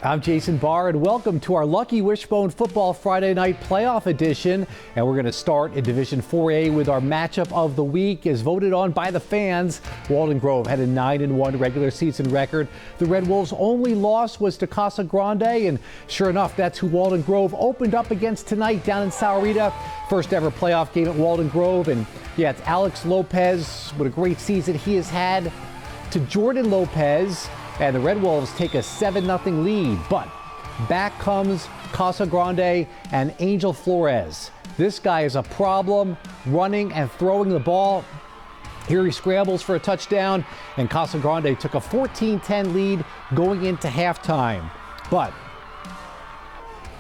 I'm Jason Barr, and welcome to our Lucky Wishbone Football Friday Night Playoff Edition. And we're going to start in Division 4A with our matchup of the week as voted on by the fans. Walden Grove had a 9-1 regular season record. The Red Wolves' only loss was to Casa Grande, and sure enough, that's who Walden Grove opened up against tonight down in Sahuarita. First ever playoff game at Walden Grove, and yeah, it's Alex Lopez. What a great season he has had, to Jordan Lopez. And the Red Wolves take a 7-0 lead, but back comes Casa Grande and Angel Flores. This guy is a problem, running and throwing the ball. Here he scrambles for a touchdown, and Casa Grande took a 14-10 lead going into halftime. But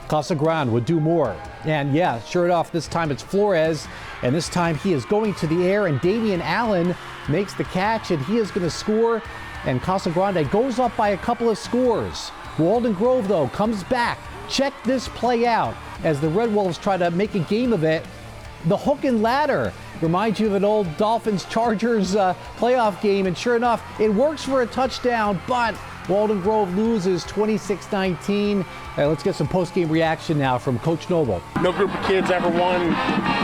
Casa Grande would do more. And yeah, sure enough, this time it's Flores, and this time he is going to the air, and Damian Allen makes the catch, and he is going to score. And Casa Grande goes up by a couple of scores. Walden Grove, though, comes back. Check this play out as the Red Wolves try to make a game of it. The hook and ladder reminds you of an old Dolphins-Chargers playoff game, and sure enough, it works for a touchdown, but Walden Grove loses 26-19. Let's get some post-game reaction now from Coach Noble. No group of kids ever won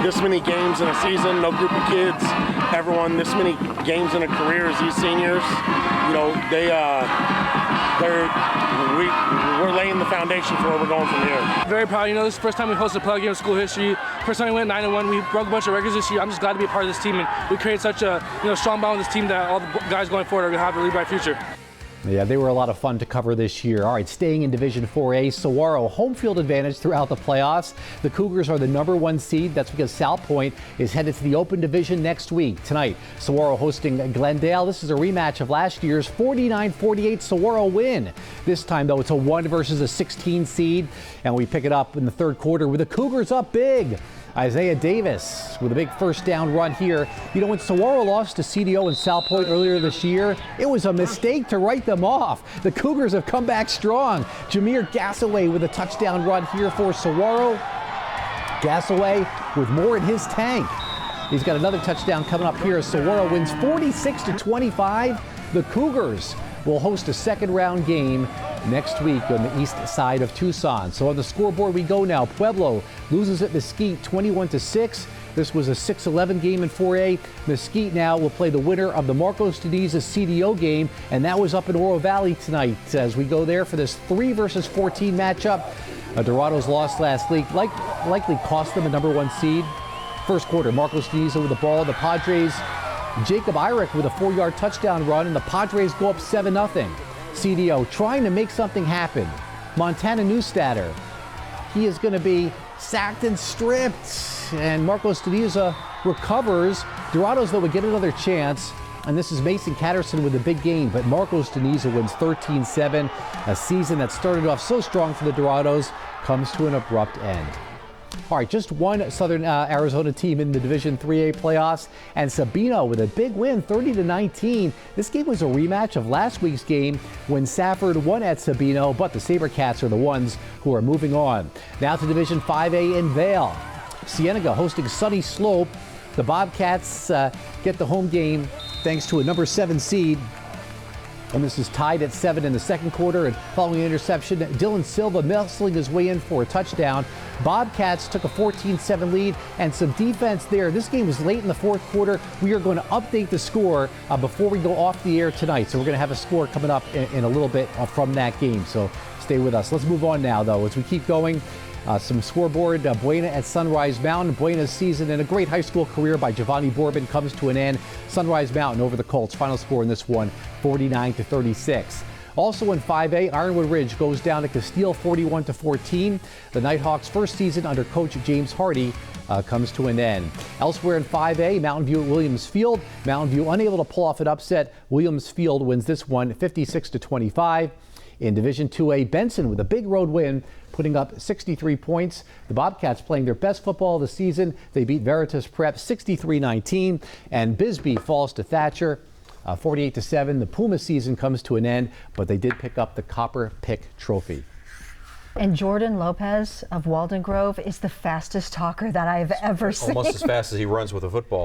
this many games in a season. No group of kids ever won this many games in a career as these seniors. You know, we're laying the foundation for where we're going from here. Very proud. You know, this is the first time we hosted a playoff game in school history. First time we went 9-1. We broke a bunch of records this year. I'm just glad to be a part of this team, and we created such a strong bond with this team that all the guys going forward are going to have a really bright future. Yeah, they were a lot of fun to cover this year. All right, staying in Division 4A, Saguaro home field advantage throughout the playoffs. The Cougars are the #1 seed. That's because South Point is headed to the Open Division next week. Tonight, Saguaro hosting Glendale. This is a rematch of last year's 49-48 Saguaro win. This time, though, it's a 1 versus a 16 seed, and we pick it up in the third quarter with the Cougars up big. Isaiah Davis with a big first down run here. You know, when Saguaro lost to CDO and South Point earlier this year, it was a mistake to write them off. The Cougars have come back strong. Jameer Gassaway with a touchdown run here for Saguaro. Gassaway with more in his tank. He's got another touchdown coming up here as Saguaro wins 46-25. The Cougars will host a second-round game next week on the east side of Tucson. So on the scoreboard we go now. Pueblo loses at Mesquite 21-6. This was a 6-11 game in 4A. Mesquite now will play the winner of the Marcos Teniza CDO game, and that was up in Oro Valley tonight as we go there for this 3 versus 14 matchup. Dorado's loss last week likely cost them a #1 seed. First quarter, Marcos Teniza with the ball. The Padres, Jacob Irick with a 4-yard touchdown run, and the Padres go up 7-0. CDO trying to make something happen. Montana Newstatter, he is going to be sacked and stripped, and Marcos Teniza recovers. Dorados, though, would get another chance, and this is Mason Catterson with a big game, but Marcos Teniza wins 13-7. A season that started off so strong for the Dorados comes to an abrupt end. All right, just one Southern Arizona team in the Division 3A playoffs, and Sabino with a big win, 30-19. This game was a rematch of last week's game when Safford won at Sabino, but the SaberCats are the ones who are moving on. Now to Division 5A in Vail. Cienega hosting Sunny Slope. The Bobcats get the home game thanks to a #7 seed. And this is tied at 7 in the second quarter, and following an interception, Dylan Silva muscling his way in for a touchdown. Bobcats took a 14-7 lead, and some defense there. This game was late in the fourth quarter. We are going to update the score before we go off the air tonight. So we're going to have a score coming up in a little bit from that game. So stay with us. Let's move on now, though, as we keep going. Some scoreboard. Buena at Sunrise Mountain. Buena's season and a great high school career by Giovanni Bourbon comes to an end. Sunrise Mountain over the Colts. Final score in this one, 49-36. Also in 5A, Ironwood Ridge goes down to Castile 41-14. The Nighthawks' first season under coach James Hardy comes to an end. Elsewhere in 5A, Mountain View at Williams Field. Mountain View unable to pull off an upset. Williams Field wins this one 56-25. In Division 2A, Benson with a big road win, putting up 63 points. The Bobcats playing their best football of the season. They beat Veritas Prep 63-19, and Bisbee falls to Thatcher 48-7. The Puma season comes to an end, but they did pick up the Copper Pick Trophy. And Jordan Lopez of Walden Grove is the fastest talker that I've ever seen. Almost as fast as he runs with a football.